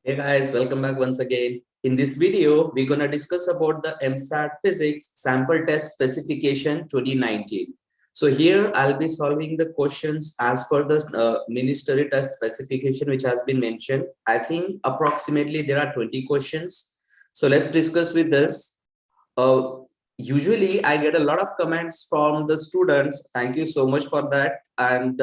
Hey guys, welcome back once again. In this video, we're going to discuss about the MSAT Physics Sample Test Specification 2019. So here I'll be solving the questions as per the ministry test specification which has been mentioned. I think approximately there are 20 questions. So let's discuss with this. Uh, Usually I get a lot of comments from the students. Thank you so much for that. And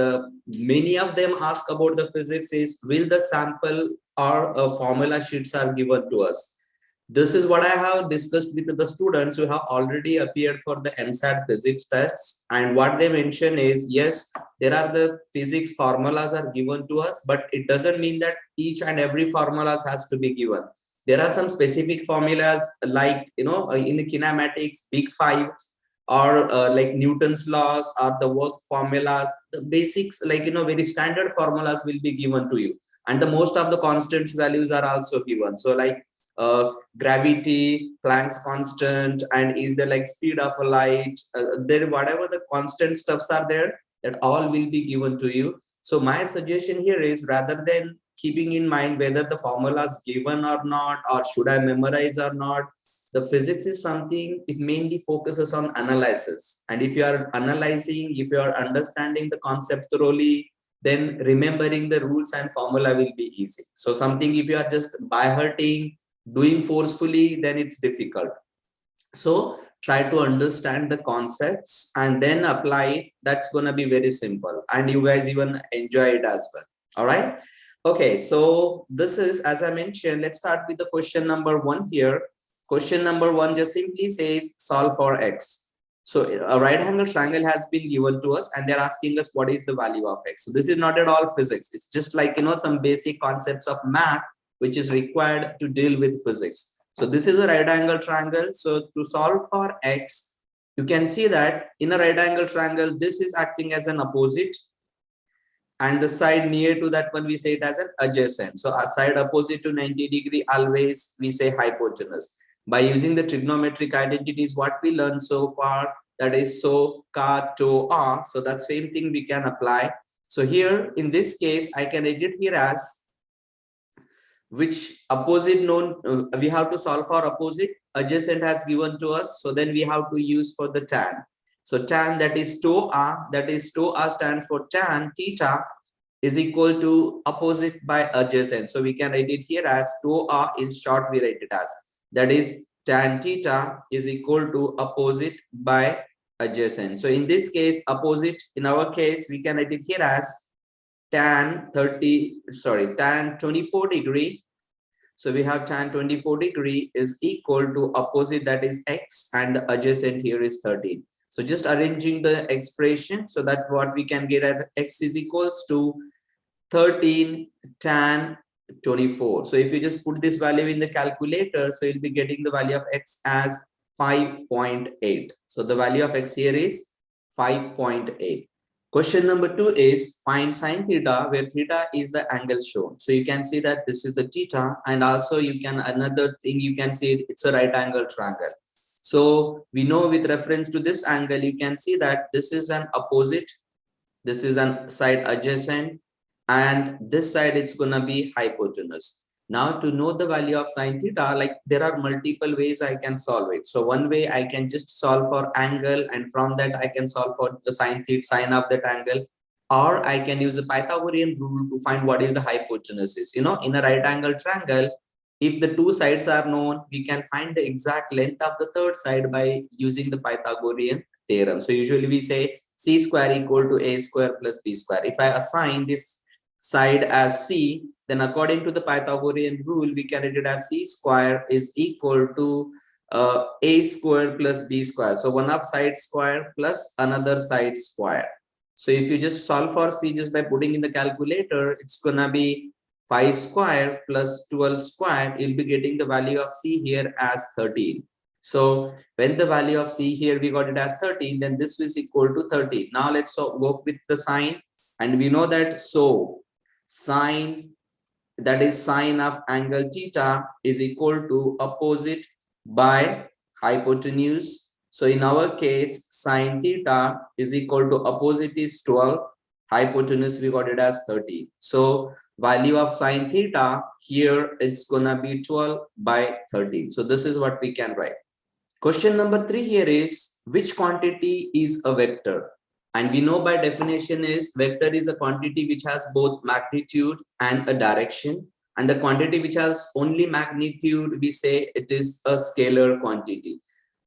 many of them ask about the physics is will the sample or formula sheets are given to us. This is what I have discussed with the students who have already appeared for the MSAT physics tests. And what they mention is, yes, there are the physics formulas are given to us, but it doesn't mean that each and every formulas has to be given. There are some specific formulas like, in the kinematics, big fives, or like Newton's laws or the work formulas, the basics, like, very standard formulas will be given to you. And the most of the constants values are also given. So like gravity, Planck's constant, and is there like speed of a light, there whatever the constant stuffs are there, that all will be given to you. So my suggestion here is, rather than keeping in mind whether the formula is given or not, or should I memorize or not, the physics is something, it mainly focuses on analysis. And if you are analyzing, if you are understanding the concept thoroughly, then remembering the rules and formula will be easy. So something if you are just by hurting doing forcefully, then it's difficult. So try to understand the concepts and then apply it. That's going to be very simple, and you guys even enjoy it as well. All right. Okay, so this is, as I mentioned, let's start with the question number one here. Question number one just simply says solve for x. So a right angle triangle has been given to us and they're asking us what is the value of x. So this is not at all physics. It's just like, some basic concepts of math which is required to deal with physics. So this is a right angle triangle. So to solve for x, you can see that in a right angle triangle, this is acting as an opposite, and the side near to that one we say it as an adjacent. So a side opposite to 90-degree always we say hypotenuse. By using the trigonometric identities what we learned so far, that is so ka to a, so that same thing we can apply. So here in this case I can write it here as which opposite known, we have to solve for opposite, adjacent has given to us, so then we have to use for the tan. So tan, that is to a, that is to a stands for tan theta is equal to opposite by adjacent. So we can write it here as to a, in short we write it as, that is tan theta is equal to opposite by adjacent. So in this case opposite, in our case we can write it here as tan 24 degree. So we have tan 24 degree is equal to opposite, that is x, and adjacent here is 13. So just arranging the expression, so that what we can get as x is equals to 13 tan 24. So if you just put this value in the calculator, so you'll be getting the value of x as 5.8. So the value of x here is 5.8. Question number two is find sine theta, where theta is the angle shown. So you can see that this is the theta, and also you can, another thing you can see, it's a right angle triangle. So we know with reference to this angle, you can see that this is an opposite, this is an side adjacent, and this side it's gonna be hypotenuse. Now to know the value of sine theta, like there are multiple ways I can solve it. So one way I can just solve for angle, and from that I can solve for the sine theta, sine of that angle, or I can use the Pythagorean rule to find what is the hypotenuse is. In a right angle triangle, if the two sides are known, we can find the exact length of the third side by using the Pythagorean theorem. So usually we say c square equal to a square plus b square. If I assign this side as c, then according to the Pythagorean rule, we can write it as c square is equal to a square plus b square. So one of side square plus another side square. So if you just solve for c just by putting in the calculator, it's gonna be 5 square plus 12 square. You'll be getting the value of c here as 13. So when the value of c here we got it as 13, then this is equal to 13. Now let's go with the sign, and we know that so sine, that is sine of angle theta, is equal to opposite by hypotenuse. So in our case sine theta is equal to opposite is 12, hypotenuse we got it as 30. So value of sine theta, here it's gonna be 12 by 13. So this is what we can write. Question number 3 here is, which quantity is a vector? And we know by definition is vector is a quantity which has both magnitude and a direction. And the quantity which has only magnitude, we say it is a scalar quantity.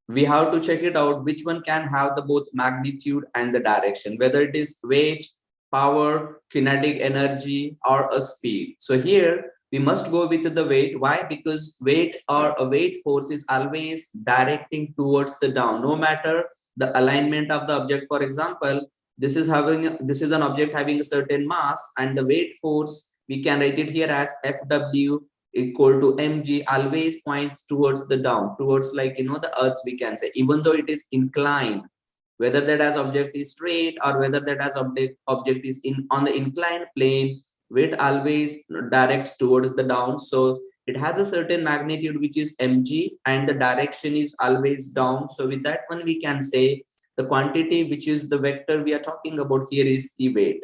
We have to check it out which one can have the both magnitude and the direction, whether it is weight, power, kinetic energy, or a speed. So here we must go with the weight. Why? Because weight or a weight force is always directing towards the down, no matter the alignment of the object. For example, this is an object having a certain mass, and the weight force we can write it here as Fw equal to mg always points towards the down, towards, like, the earth, we can say, even though it is inclined, whether that as object is straight or whether that as object is in on the inclined plane, weight always directs towards the down. So it has a certain magnitude which is mg, and the direction is always down. So with that one we can say the quantity which is the vector we are talking about here is the weight.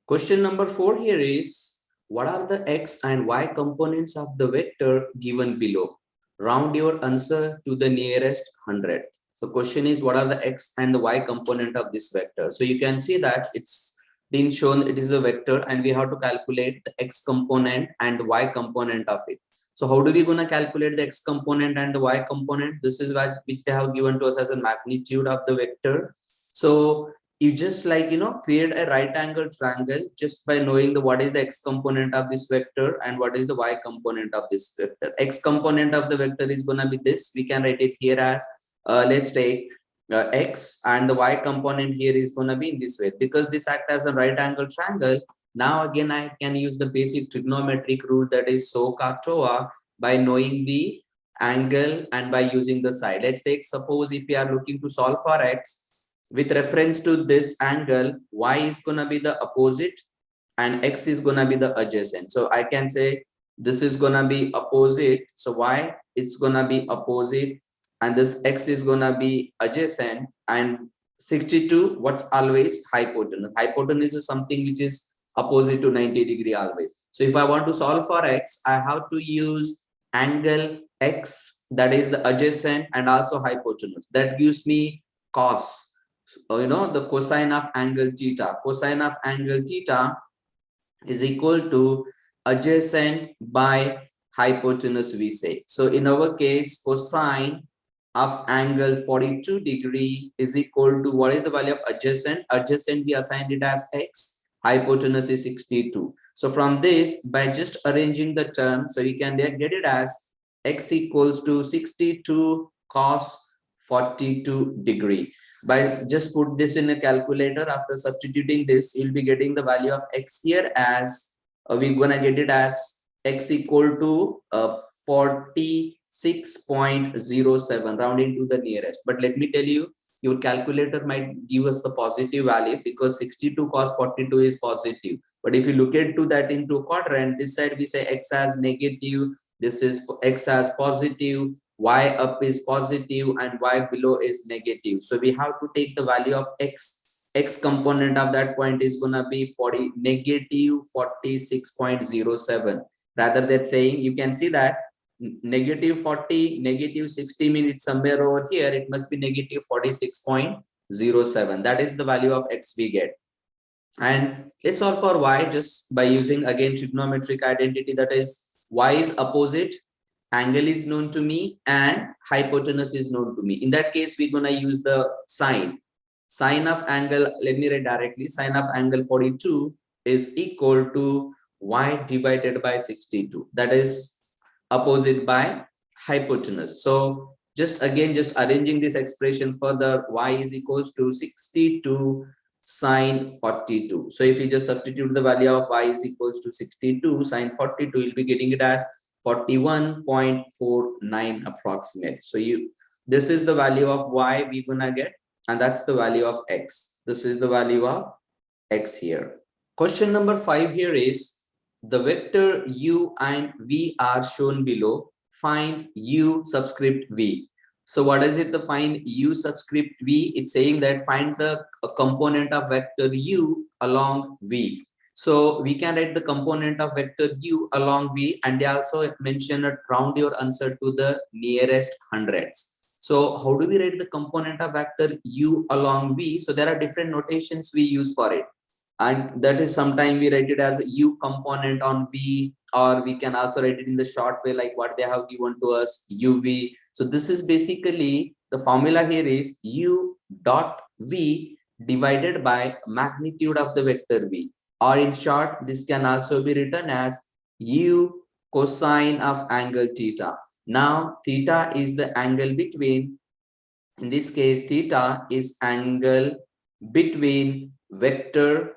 Question number 4 here is, what are the x and y components of the vector given below? Round your answer to the nearest hundredth. So question is, what are the x and the y component of this vector? So you can see that it's been shown it is a vector, and we have to calculate the x component and y component of it. So how do we gonna calculate the x component and the y component? This is which they have given to us as a magnitude of the vector. So you just, like, create a right angle triangle just by knowing the what is the x component of this vector and what is the y component of this vector. X component of the vector is going to be this. We can write it here as let's take x, and the y component here is going to be in this way. Because this act as a right angle triangle, now again I can use the basic trigonometric rule, that is SOHCAHTOA, by knowing the angle and by using the side. Let's take, suppose if we are looking to solve for x, with reference to this angle, y is going to be the opposite and x is going to be the adjacent. So I can say this is going to be opposite, so y it's going to be opposite, and this x is going to be adjacent. And 62, what's always hypotenuse? Hypotenuse is something which is opposite to 90 degree always. So if I want to solve for x, I have to use angle x, that is the adjacent, and also hypotenuse. That gives me cos, the cosine of angle theta. Cosine of angle theta is equal to adjacent by hypotenuse, we say. So in our case, cosine of angle 42 degree is equal to, what is the value of adjacent? Adjacent we assigned it as x, hypotenuse is 62. So from this, by just arranging the term, so you can get it as x equals to 62 cos 42 degree. By just put this in a calculator, after substituting this, you'll be getting the value of x here as we're gonna get it as x equal to 46.07, rounding to the nearest. But let me tell you, your calculator might give us the positive value because 62 cos 42 is positive. But if you look into that into a quadrant, this side we say x as negative, this is x as positive, y up is positive, and y below is negative. So we have to take the value of x. X component of that point is going to be negative 46.07. Rather than saying, you can see that negative 40, negative 60 means somewhere over here, it must be negative 46.07. That is the value of x we get. And let's solve for y just by using again trigonometric identity, that is y is opposite, angle is known to me, and hypotenuse is known to me. In that case, we're gonna use the sine. Sine of angle, let me write directly, sine of angle 42 is equal to y divided by 62. That is opposite by hypotenuse. So just arranging this expression further, y is equals to 62 sine 42. So if you just substitute the value of y is equals to 62 sine 42, you'll be getting it as 41.49 approximate. So this is the value of y we're gonna get, and that's the value of x. This is the value of x here. Question number 5 here is, the vector u and v are shown below. Find u subscript v. So what is it, the find u subscript v? It's saying that find the component of vector u along v. So we can write the component of vector u along v, and they also mention a round your answer to the nearest hundreds. So how do we write the component of vector u along v? So there are different notations we use for it, and that is sometimes we write it as u component on v, or we can also write it in the short way like what they have given to us, uv. So this is basically the formula here is u dot v divided by magnitude of the vector v, or in short this can also be written as u cosine of angle theta. Now theta is the angle between, in this case theta is angle between vector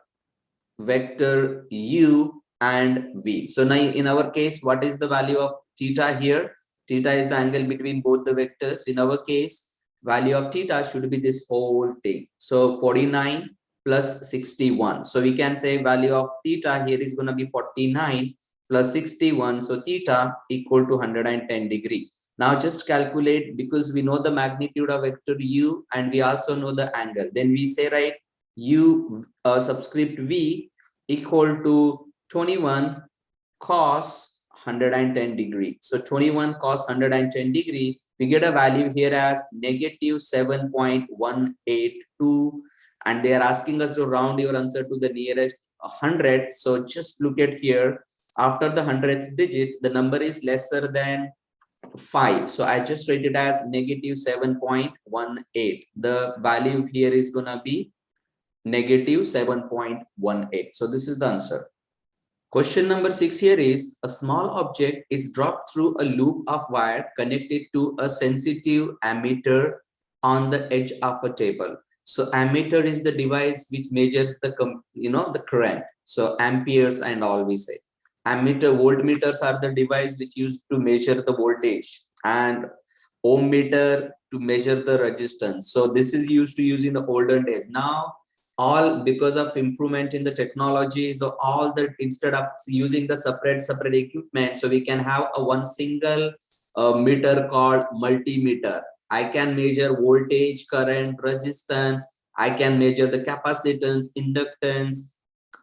u and v. So now in our case, what is the value of theta here? Theta is the angle between both the vectors. In our case, value of theta should be this whole thing. So 49 plus 61. So we can say value of theta here is going to be 49 plus 61. So theta equal to 110 degree. Now just calculate, because we know the magnitude of vector u and we also know the angle. Then we say, right, u subscript v equal to 21 cos 110 degree. So 21 cos 110 degree, we get a value here as negative 7.182, and they are asking us to round your answer to the nearest 100. So just look at here, after the 100th digit the number is lesser than 5, so I just write it as negative 7.18. The value here is gonna be negative 7.18. So this is the answer. Question number 6 here is, a small object is dropped through a loop of wire connected to a sensitive ammeter on the edge of a table. So ammeter is the device which measures the the current, so amperes and all we say. Ammeter, voltmeters are the device which used to measure the voltage, and ohm meter to measure the resistance. So this is used to use in the olden days. Now all because of improvement in the technology, so all that instead of using the separate equipment, so we can have a one single meter called multimeter. I can measure voltage, current, resistance. I can measure the capacitance, inductance,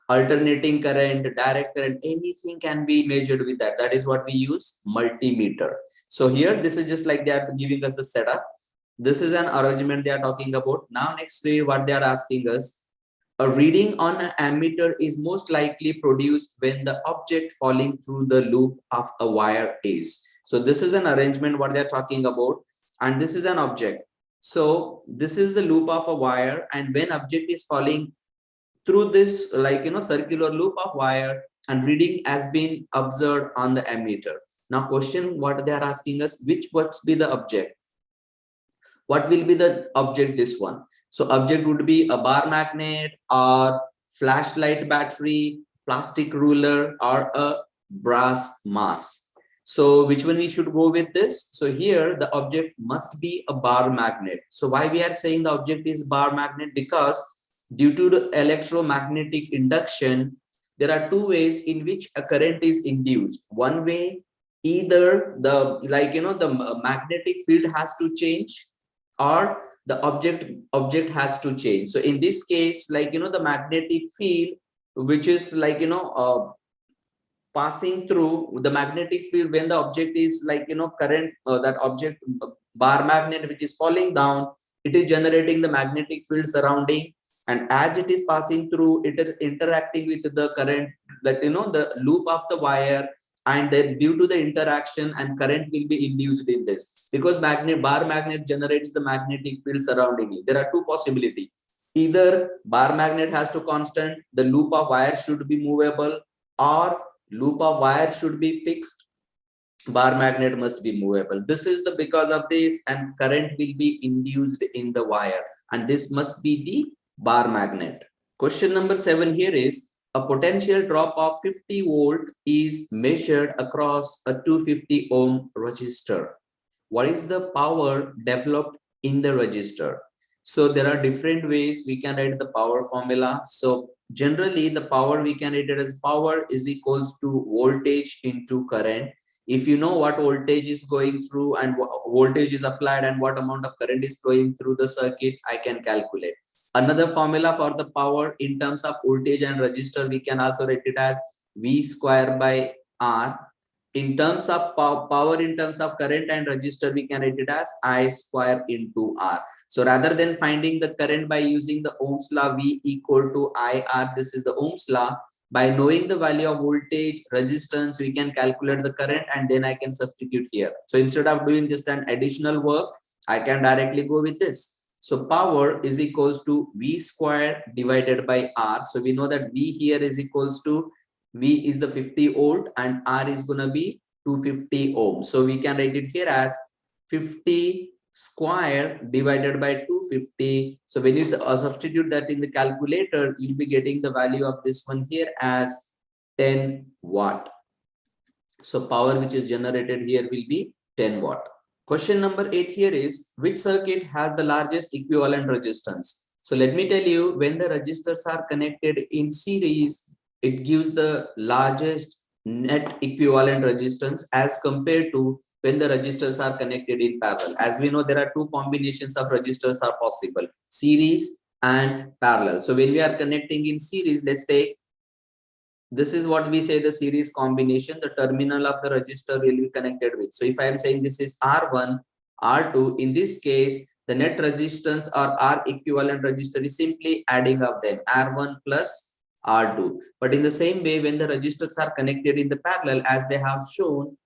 alternating current, direct current, anything can be measured with that. That is what we use, multimeter. So here this is just like they are giving us the setup. This is an arrangement they are talking about. Now next day what they are asking us, a reading on an ammeter is most likely produced when the object falling through the loop of a wire is. So this is an arrangement what they're talking about, and this is an object. So this is the loop of a wire, and when object is falling through this circular loop of wire, and reading has been observed on the ammeter. Now question what they are asking us, which must be the object? What will be the object? This one. So object would be a bar magnet or flashlight battery, plastic ruler, or a brass mass. So which one we should go with this? So here the object must be a bar magnet. So why we are saying the object is bar magnet? Because due to the electromagnetic induction, there are two ways in which a current is induced. One way, either the the magnetic field has to change, or the object has to change. So in this case, the magnetic field which is passing through the magnetic field, when the object is current, that object bar magnet which is falling down, it is generating the magnetic field surrounding, and as it is passing through, it is interacting with the current, that the loop of the wire, and then due to the interaction and current will be induced in this, because bar magnet generates the magnetic field surroundingly. There are two possibilities: either bar magnet has to constant, the loop of wire should be movable, or loop of wire should be fixed, bar magnet must be movable. This is the because of this, and current will be induced in the wire, and this must be the bar magnet. Question number 7 here is, a potential drop of 50 volt is measured across a 250 ohm resistor. What is the power developed in the resistor? So there are different ways we can write the power formula. So generally the power we can write it as power is equals to voltage into current. If you know what voltage is going through and what voltage is applied and what amount of current is flowing through the circuit, I can calculate. Another formula for the power in terms of voltage and resistor, we can also write it as V square by R. In terms of power, in terms of current and resistor, we can write it as I square into R. So rather than finding the current by using the Ohm's law, V equal to IR, this is the Ohm's law. By knowing the value of voltage, resistance, we can calculate the current and then I can substitute here. So instead of doing just an additional work, I can directly go with this. So power is equals to V square divided by R. So we know that V here is equals to V is the 50 volt and R is going to be 250 ohm. So we can write it here as 50 square divided by 250. So when you substitute that in the calculator, you'll be getting the value of this one here as 10 watt. So power which is generated here will be 10 watt. Question number 8 here is, which circuit has the largest equivalent resistance? So let me tell you, when the resistors are connected in series, it gives the largest net equivalent resistance as compared to when the resistors are connected in parallel. As we know, there are two combinations of resistors are possible, series and parallel. So when we are connecting in series, let's take, this is what we say the series combination, the terminal of the resistor will be connected with. So if I am saying this is R1, R2, in this case, the net resistance or R equivalent resistor is simply adding of them, R1 plus R2. But in the same way, when the resistors are connected in the parallel as they have shown,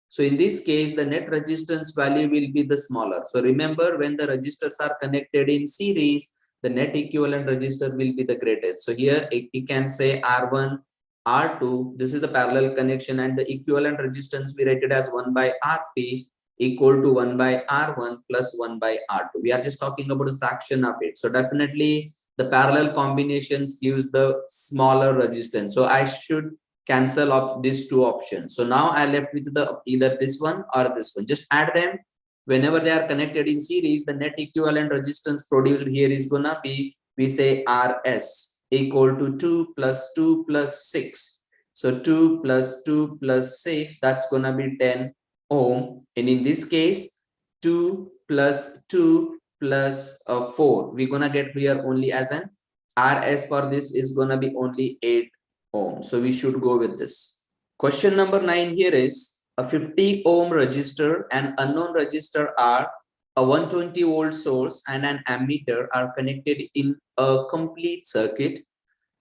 so in this case, the net resistance value will be the smaller. So remember, when the resistors are connected in series, the net equivalent resistor will be the greatest. So here you can say R1, R2, this is the parallel connection, and the equivalent resistance we rated as 1 by Rp equal to 1 by R1 plus 1 by R2. We are just talking about a fraction of it. So definitely the parallel combinations gives the smaller resistance. So I should cancel off these two options. So now I left with the either this one or this one. Just add them. Whenever they are connected in series, the net equivalent resistance produced here is gonna be, we say Rs equal to 2 plus 2 plus 6. So 2 plus 2 plus 6, that's gonna be 10 ohm. And in this case, 2 plus 2 plus 4, we're gonna get here only as an Rs for this is gonna be only 8 ohm. So we should go with this. Question number 9 here is, a 50 ohm resistor and unknown resistor are a 120 volt source and an ammeter are connected in a complete circuit.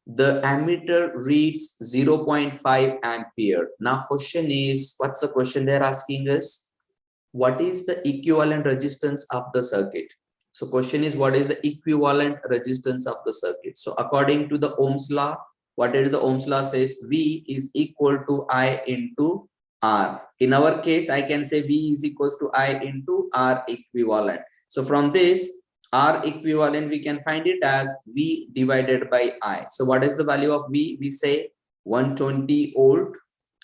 The ammeter reads 0.5 ampere. Now question is, what's the question they're asking us? What is the equivalent resistance of the circuit? So question is, what is the equivalent resistance of the circuit? So according to the Ohm's law, what is the Ohm's law says? V is equal to I into R. In our case, I can say V is equals to I into R equivalent. So from this R equivalent, we can find it as V divided by I. So what is the value of V? We say 120 volt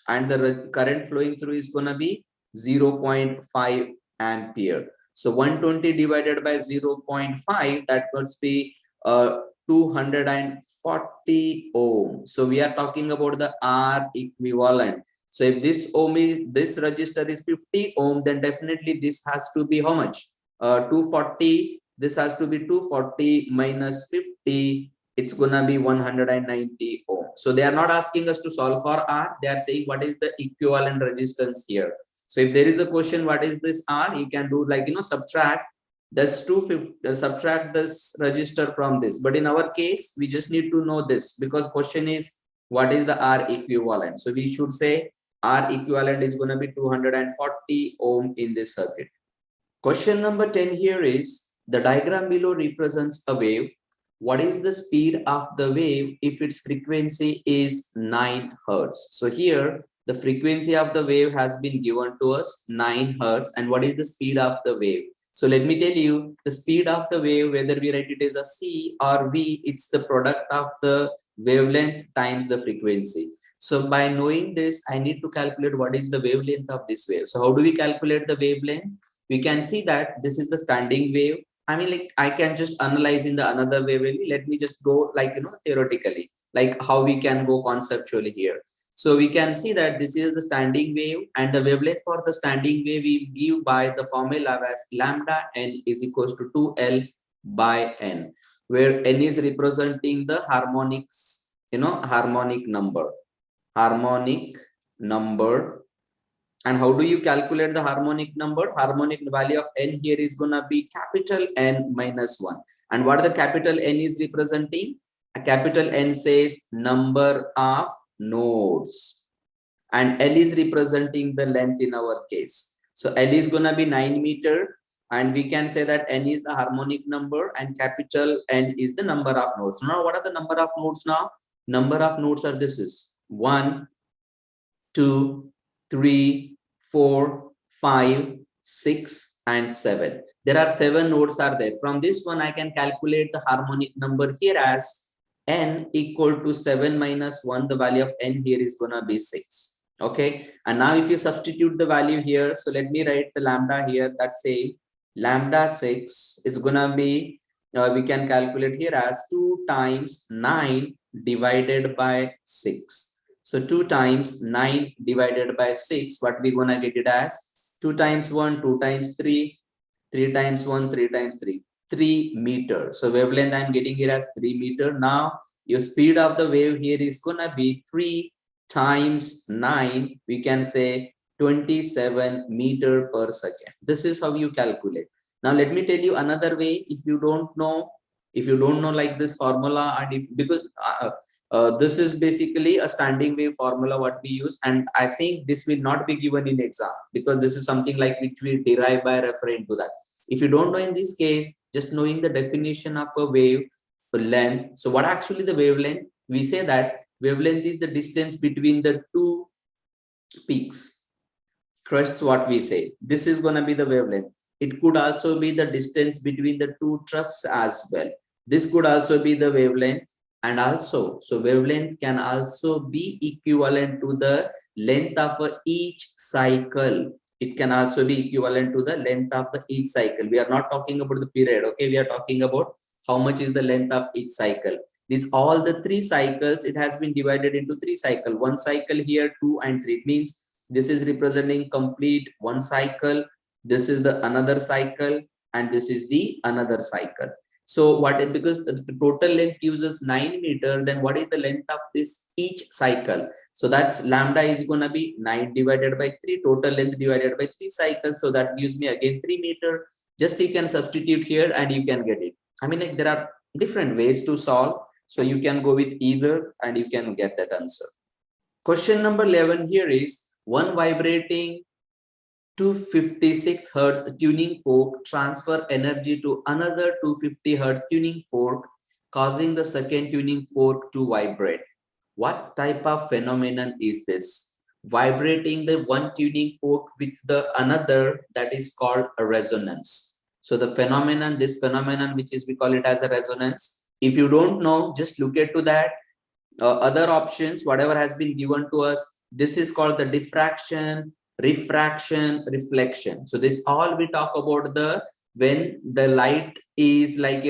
and the current flowing through is going to be 0.5 ampere. So 120 divided by 0.5, that must be 240 ohm. So we are talking about the R equivalent. So if this ohm is, this resistor is 50 ohm, then definitely this has to be how much? 240. This has to be 240 minus 50. It's gonna be 190 ohm. So they are not asking us to solve for R. They are saying what is the equivalent resistance here. So if there is a question, what is this R? You can do like, subtract this 250, subtract this resistor from this. But in our case, we just need to know this because question is, what is the R equivalent? So we should say R equivalent is going to be 240 ohm in this circuit. Question number 10 here is, the diagram below represents a wave. What is the speed of the wave if its frequency is 9 hertz? So here the frequency of the wave has been given to us 9 hertz. And what is the speed of the wave? So let me tell you, the speed of the wave, whether we write it as a C or V, it's the product of the wavelength times the frequency. So by knowing this, I need to calculate what is the wavelength of this wave. So how do we calculate the wavelength? We can see that this is the standing wave. I mean, like I can just analyze in the another way. Let me just go like, theoretically, like how we can go conceptually here. So we can see that this is the standing wave and the wavelength for the standing wave we give by the formula as lambda n is equals to 2L by n. where n is representing the harmonics, harmonic number. Harmonic number. And how do you calculate the harmonic number? Harmonic value of n here is gonna be capital N minus 1. And what the capital N is representing? A capital N says number of nodes. And L is representing the length in our case. So L is gonna be 9 meter. And we can say that n is the harmonic number and capital N is the number of nodes. Now, what are the number of nodes now? Number of nodes are this is 1, 2, 3, 4, 5, 6, and 7. There are 7 nodes are there. From this one, I can calculate the harmonic number here as n equal to 7 minus 1. The value of n here is gonna be 6. Okay. And now if you substitute the value here, so let me write the lambda here. That say lambda 6 is gonna be, we can calculate here as 2 times 9 divided by 6. So 2 times 9 divided by 6, what we gonna get it as? 2 times 1, 2 times 3, 3 times 1, 3 times 3, 3 meter. So wavelength I'm getting it as 3 meter. Now your speed of the wave here is gonna be 3 times 9, we can say 27 meter per second. This is how you calculate. Now let me tell you another way. If you don't know like this formula, and if because this is basically a standing wave formula what we use, and I think this will not be given in exam because this is something like which we derive by referring to that. If you don't know in this case, just knowing the definition of a wave length. So what actually the wavelength? We say that wavelength is the distance between the two peaks, crests, what we say. This is going to be the wavelength. It could also be the distance between the two troughs as well. This could also be the wavelength. And also, so wavelength can also be equivalent to the length of each cycle. It can also be equivalent to the length of each cycle. We are not talking about the period, okay? We are talking about how much is the length of each cycle. This all the 3 cycles, it has been divided into 3 cycles. 1 cycle here, 2 and 3. It means this is representing complete 1 cycle. This is the another cycle, and this is the another cycle. So what is, because the total length gives us 9 meter, then what is the length of this each cycle? So that's lambda is going to be 9 divided by 3, total length divided by 3 cycles. So that gives me again 3 meter. Just you can substitute here and you can get it. I mean, like there are different ways to solve. So you can go with either and you can get that answer. Question number 11 here is, one vibrating 256 hertz tuning fork transfer energy to another 250 hertz tuning fork, causing the second tuning fork to vibrate. What type of phenomenon is this? Vibrating the one tuning fork with the another, that is called a resonance. So the phenomenon, this phenomenon, which is we call it as a resonance. If you don't know, just look into that. Other options, whatever has been given to us, this is called the diffraction, refraction, reflection. So this all we talk about the when the light is like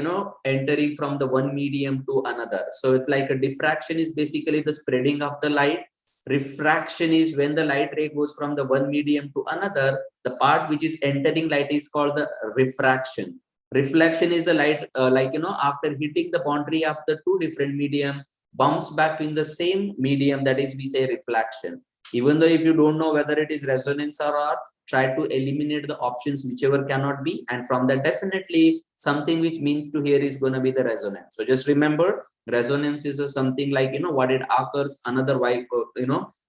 entering from the one medium to another. So it's like a diffraction is basically the spreading of the light. Refraction is when the light ray goes from the one medium to another. The part which is entering light is called the refraction. Reflection is the light after hitting the boundary of the two different medium, bounce back in the same medium, that is we say reflection. Even though if you don't know whether it is resonance or not, try to eliminate the options whichever cannot be, and from that definitely something which means to here is going to be the resonance. So just remember, resonance is something like what it occurs another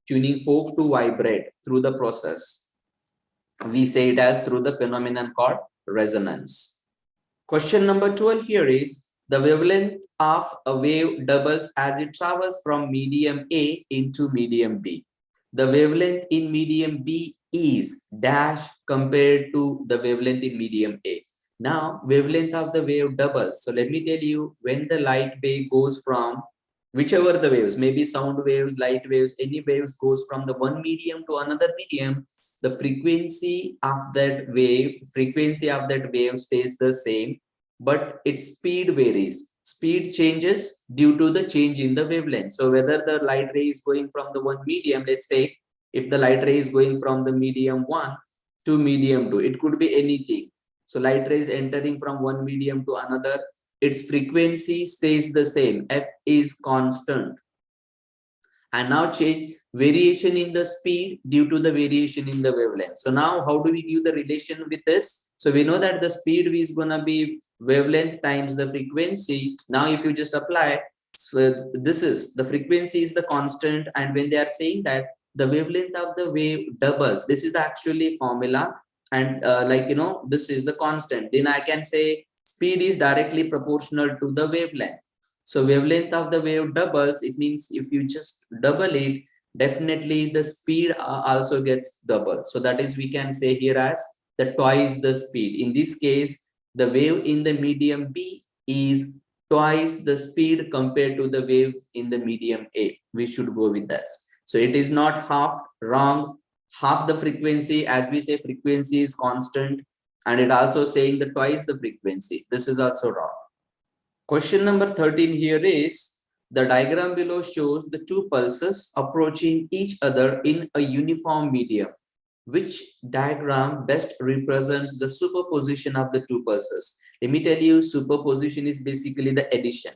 tuning fork to vibrate through the process. We say it as through the phenomenon called resonance. Question number 12 here is, the wavelength of a wave doubles as it travels from medium A into medium B. The wavelength in medium B is dash compared to the wavelength in medium A. Now, wavelength of the wave doubles. So let me tell you, when the light wave goes from whichever the waves, maybe sound waves, light waves, any waves goes from the one medium to another medium, the frequency of that wave stays the same, but its speed varies. Speed changes due to the change in the wavelength. So whether the light ray is going from the one medium, let's say if the light ray is going from the medium 1 to medium 2, it could be anything. So light ray is entering from one medium to another. its frequency stays the same, f is constant, and now change variation in the speed due to the variation in the wavelength. So now how do we give the relation with this? So we know that the speed is going to be wavelength times the frequency. Now if you just apply, so this is the frequency is the constant, and when they are saying that the wavelength of the wave doubles, this is the actually formula, and this is the constant, then I can say speed is directly proportional to the wavelength. So wavelength of the wave doubles, it means if you just double it, definitely the speed also gets double. So that is, we can say here as the twice the speed. In this case, the wave in the medium B is twice the speed compared to the waves in the medium A. We should go with that. So it is not half wrong, half the frequency, as we say frequency is constant, and it also saying the twice the frequency. This is also wrong. Question number 13 here is, the diagram below shows the two pulses approaching each other in a uniform medium. Which diagram best represents the superposition of the two pulses? Let me tell you, superposition is basically the addition.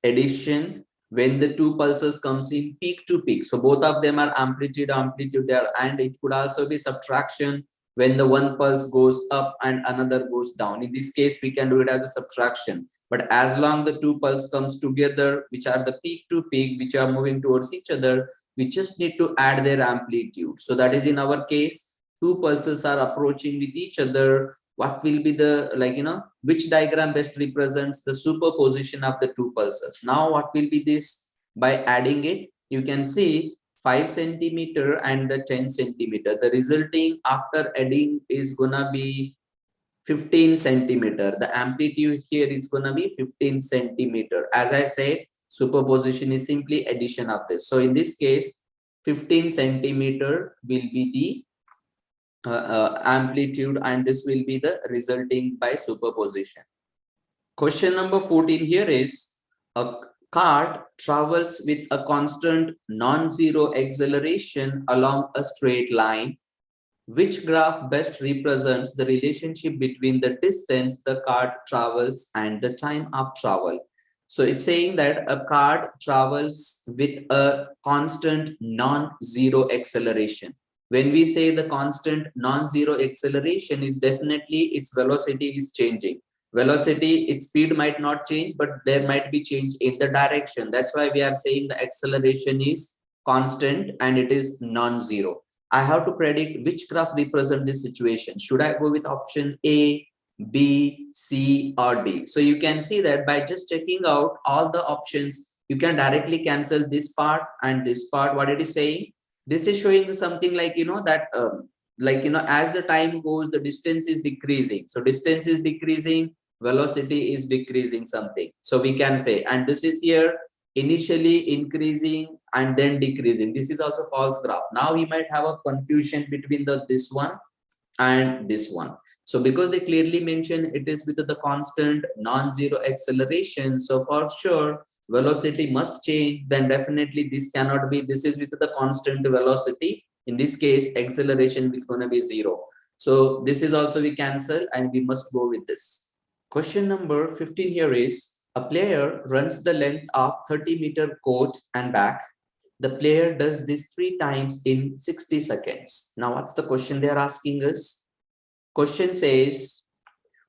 Addition when the two pulses comes in peak to peak. So both of them are amplitude there, and it could also be subtraction when the one pulse goes up and another goes down. In this case, we can do it as a subtraction. But as long the two pulses comes together, which are the peak to peak, which are moving towards each other, we just need to add their amplitude. So that is in our case, two pulses are approaching with each other. What will be the, which diagram best represents the superposition of the two pulses? Now, what will be this? By adding it, you can see 5 centimeter and the 10 centimeter. The resulting after adding is gonna be 15 centimeter. The amplitude here is gonna be 15 centimeter. As I said, superposition is simply addition of this. So in this case, 15 centimeter will be the amplitude, and this will be the resulting by superposition. Question number 14 here is, a cart travels with a constant non-zero acceleration along a straight line. Which graph best represents the relationship between the distance the cart travels and the time of travel? So it's saying that a cart travels with a constant non-zero acceleration. When we say the constant non-zero acceleration, is definitely its velocity is changing. Velocity, its speed might not change, but there might be change in the direction. That's why we are saying the acceleration is constant and it is non-zero. I have to predict which graph represent this situation. Should I go with option A, B, C, or D? So you can see that by just checking out all the options, you can directly cancel this part and this part. What it is saying, this is showing something like, that as the time goes, the distance is decreasing. So distance is decreasing, velocity is decreasing something. So we can say, and this is here initially increasing and then decreasing. This is also false graph. Now we might have a confusion between this one and this one. So because they clearly mention it is with the constant non-zero acceleration, so for sure velocity must change, then definitely this cannot be, this is with the constant velocity. In this case, acceleration is going to be 0. So this is also we cancel and we must go with this. Question number 15 here is, a player runs the length of 30-meter court and back. The player does this 3 times in 60 seconds. Now, what's the question they are asking us? Question says,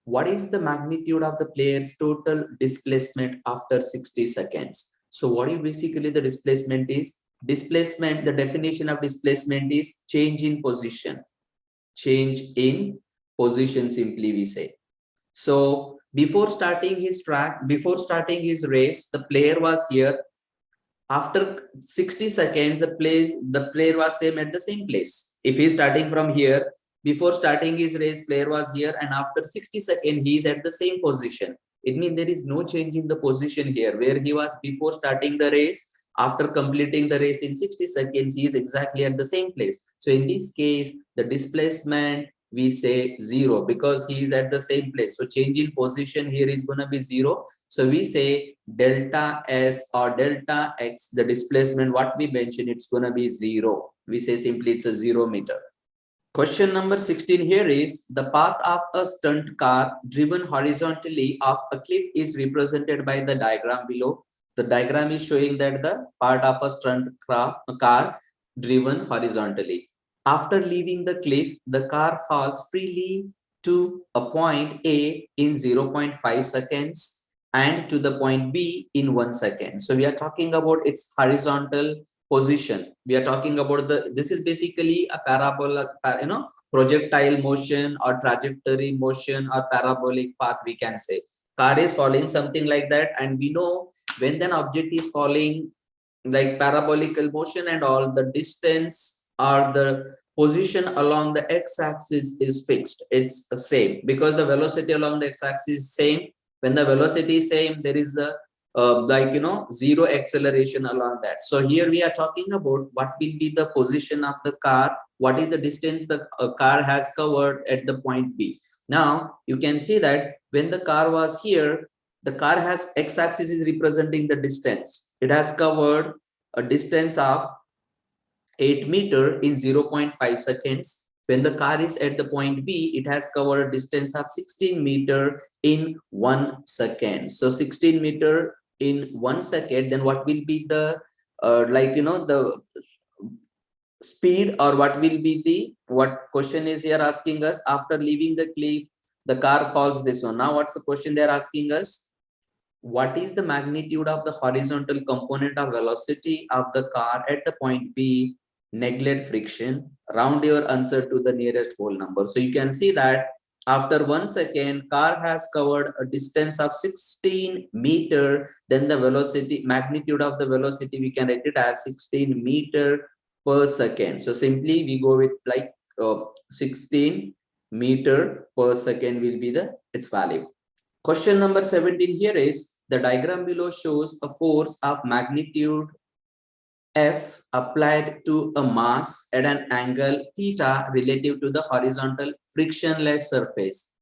what is the magnitude of the player's total displacement after 60 seconds? So what is basically the displacement is? Displacement, the definition of displacement is change in position. Change in position, simply we say. So before starting his track, before starting his race, the player was here. After 60 seconds, the player was same at the same place. If he is starting from here, before starting his race, player was here, and after 60 seconds, he is at the same position. It means there is no change in the position here, where he was before starting the race. After completing the race in 60 seconds, he is exactly at the same place. So in this case, the displacement, we say 0 because he is at the same place. So change in position here is going to be 0. So we say delta S or delta X, the displacement, what we mentioned, it's going to be 0. We say simply it's a 0 meter. Question number 16 here is the path of a stunt car driven horizontally off a cliff is represented by the diagram below. The diagram is showing that the part of a car driven horizontally. After leaving the cliff, the car falls freely to a point A in 0.5 seconds and to the point B in 1 second. So we are talking about its horizontal position. We are talking about this is basically a parabola, projectile motion or trajectory motion or parabolic path, we can say. Car is falling something like that, and we know when an object is falling like parabolical motion and all, the distance or the position along the x-axis is fixed. It's the same because the velocity along the x-axis is same. When the velocity is same, there is the zero acceleration along that. So here we are talking about what will be the position of the car, what is the distance the car has covered at the point B. Now you can see that when the car was here, the car has x-axis is representing the distance. It has covered a distance of 8 meter in 0.5 seconds. When the car is at the point B, it has covered a distance of 16 meter in 1 second. So 16 meter in 1 second, then what will be the the speed, or what will be the, what question is here asking us, after leaving the cliff, the car falls this one. Now what's the question they're asking us? What is the magnitude of the horizontal component of velocity of the car at the point B? Neglect friction. Round your answer to the nearest whole number. So you can see that after 1 second, car has covered a distance of 16 meter. Then the velocity, magnitude of the velocity, we can write it as 16 meter per second. So simply we go with like 16 meter per second will be the its value. Question number 17 here is the diagram below shows a force of magnitude F applied to a mass at an angle theta relative to the horizontal frictionless surface.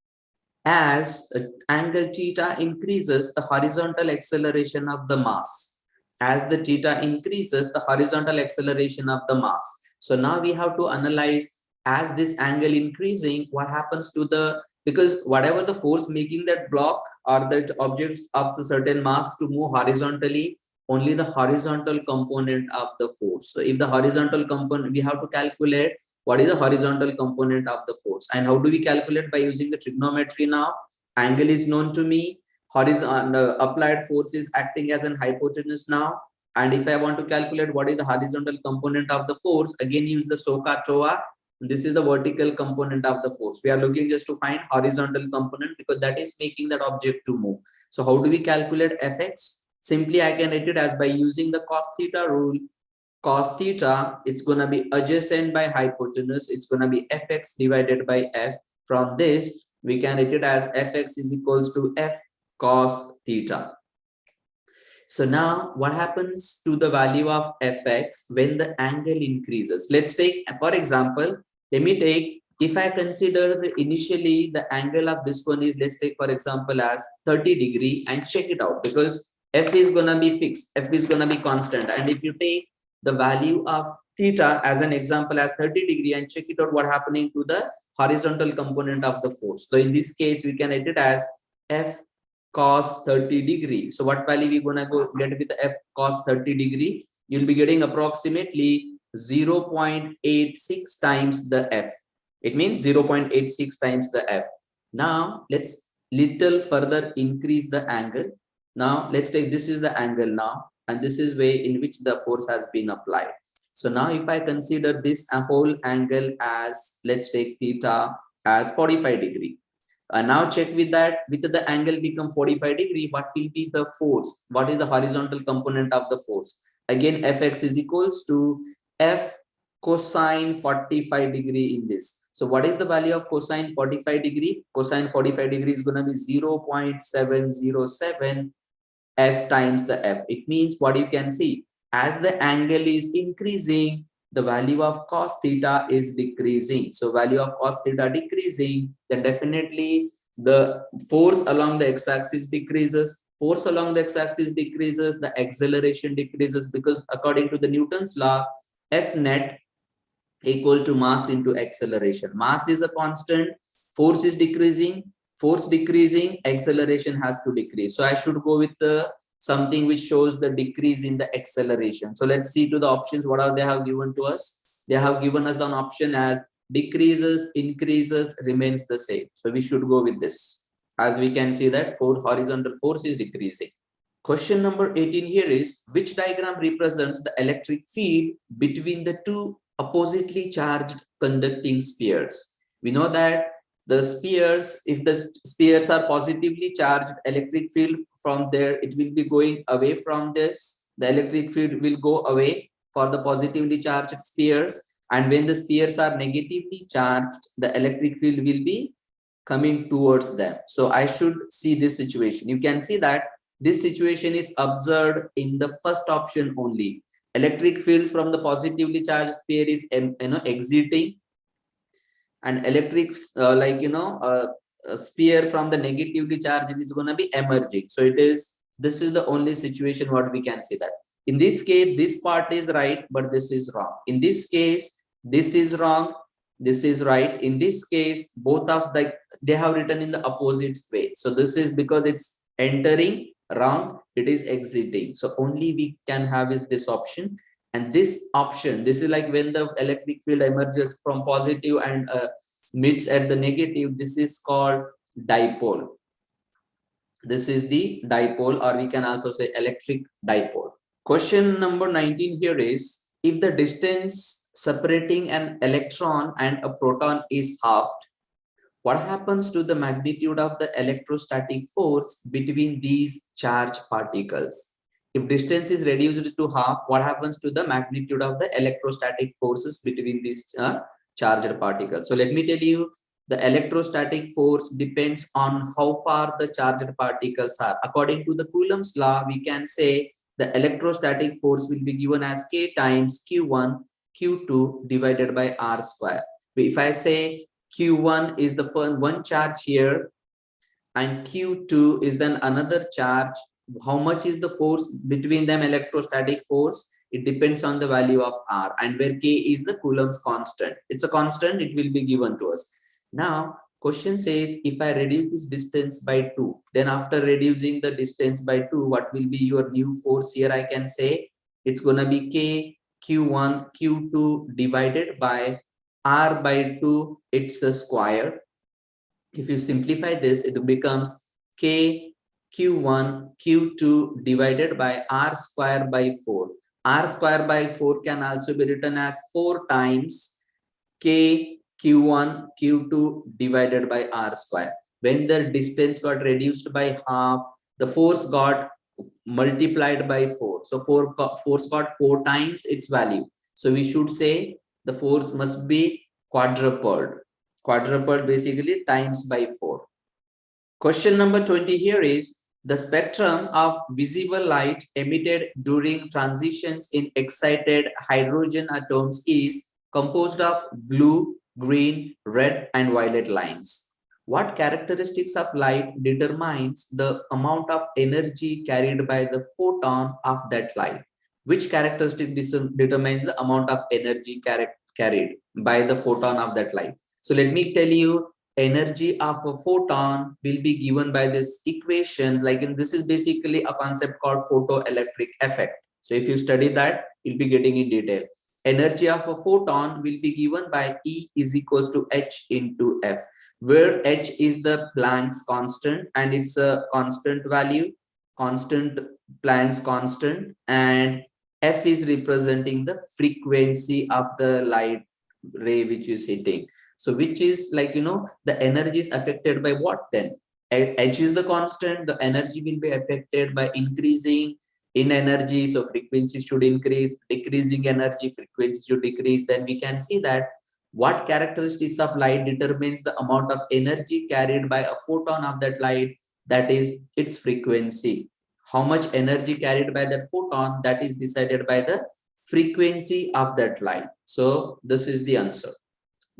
As angle theta increases, the horizontal acceleration of the mass. As the theta increases, the horizontal acceleration of the mass. So now we have to analyze, as this angle increasing, what happens to the, because whatever the force making that block or that objects of the certain mass to move horizontally, only the horizontal component of the force. So if the horizontal component, we have to calculate what is the horizontal component of the force. And how do we calculate? By using the trigonometry. Now angle is known to me, horizontal applied force is acting as an hypotenuse now, and if I want to calculate what is the horizontal component of the force, again use the SOHCAHTOA. This is the vertical component of the force. We are looking just to find horizontal component because that is making that object to move. So how do we calculate Fx? Simply I can write it as by using the cos theta rule. Cos theta, it's going to be adjacent by hypotenuse, it's going to be Fx divided by F. From this we can write it as Fx is equals to F cos theta. So now what happens to the value of Fx when the angle increases? Let's take, for example, let me take, if I consider the initially the angle of this one is, let's take for example as 30 degree and check it out, because F is going to be fixed, F is going to be constant. And if you take the value of theta as an example as 30 degree and check it out what happening to the horizontal component of the force. So in this case, we can write it as F cos 30 degree. So what value we gonna go get with F cos 30 degree? You'll be getting approximately 0.86 times the F. It means 0.86 times the F. Now let's little further increase the angle. Now let's take, this is the angle now, and this is way in which the force has been applied. So now if I consider this whole angle as, let's take theta as 45 degree. Now check with that, with the angle become 45 degree, what will be the force? What is the horizontal component of the force? Again, Fx is equals to F cosine 45 degree in this. So what is the value of cosine 45 degree? Cosine 45 degree is going to be 0.707 F times the F. It means what you can see, as the angle is increasing, the value of cos theta is decreasing. So value of cos theta decreasing, then definitely the force along the x-axis decreases. Force along the x-axis decreases, the acceleration decreases, because according to the Newton's law, F net equal to mass into acceleration. Mass is a constant, force is decreasing, force decreasing, acceleration has to decrease. So I should go with the something which shows the decrease in the acceleration. So let's see to the options. What are they have given to us? They have given us an option as decreases, increases, remains the same. So we should go with this. As we can see that horizontal force is decreasing. Question number 18 here is, which diagram represents the electric field between the two oppositely charged conducting spheres? We know that the spheres, if the spheres are positively charged, electric field from there, it will be going away from this. The electric field will go away for the positively charged spheres. And when the spheres are negatively charged, the electric field will be coming towards them. So I should see this situation. You can see that this situation is observed in the first option only. Electric fields from the positively charged sphere is exiting, and electric a sphere from the negatively charged is going to be emerging. So this is the only situation what we can see that. In this case, this part is right, but this is wrong. In this case, this is wrong, this is right. In this case, both of they have written in the opposite way. So this is because it's entering wrong, it is exiting. So only we can have is this option. And this option, this is like when the electric field emerges from positive and meets at the negative, this is called dipole. This is the dipole, or we can also say electric dipole. Question number 19 here is, if the distance separating an electron and a proton is halved, what happens to the magnitude of the electrostatic force between these charged particles? If distance is reduced to half, what happens to the magnitude of the electrostatic forces between these charged particles? So let me tell you, the electrostatic force depends on how far the charged particles are. According to the Coulomb's law, we can say the electrostatic force will be given as K times Q1, Q2 divided by R square. If I say Q1 is the first one charge here, and Q2 is then another charge, how much is the force between them, electrostatic force? It depends on the value of R, and where K is the Coulomb's constant. It's a constant, it will be given to us. Now question says, if I reduce this distance by 2, then after reducing the distance by 2, what will be your new force here? I can say it's gonna be K Q1 Q2 divided by R by 2, it's a square. If you simplify this, it becomes K Q1 Q2 divided by R square by 4. R square by 4 can also be written as 4 times K Q1 Q2 divided by R square. When the distance got reduced by half, the force got multiplied by 4. So force got 4 times its value. So we should say the force must be quadrupled. Quadrupled basically times by 4. Question number 20 here is, the spectrum of visible light emitted during transitions in excited hydrogen atoms is composed of blue, green, red, and violet lines. What characteristics of light determines the amount of energy carried by the photon of that light? Which characteristic determines the amount of energy carried by the photon of that light? So let me tell you, energy of a photon will be given by this equation. This is basically a concept called photoelectric effect. So if you study that, you'll be getting in detail. Energy of a photon will be given by E is equals to H into F, where H is the Planck's constant and it's a constant value, constant Planck's constant, and F is representing the frequency of the light ray which is hitting. So which is the energy is affected by what then? H is the constant, the energy will be affected by increasing in energy, so frequency should increase, decreasing energy, frequency should decrease. Then we can see that what characteristics of light determines the amount of energy carried by a photon of that light, that is its frequency. How much energy carried by that photon, that is decided by the frequency of that light. So this is the answer.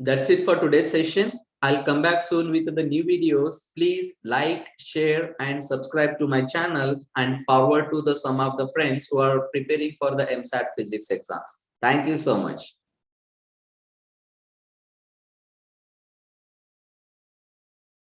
That's it for today's session. I'll come back soon with the new videos. Please like, share, and subscribe to my channel, and forward to some of the friends who are preparing for the EAMCET physics exams. Thank you so much.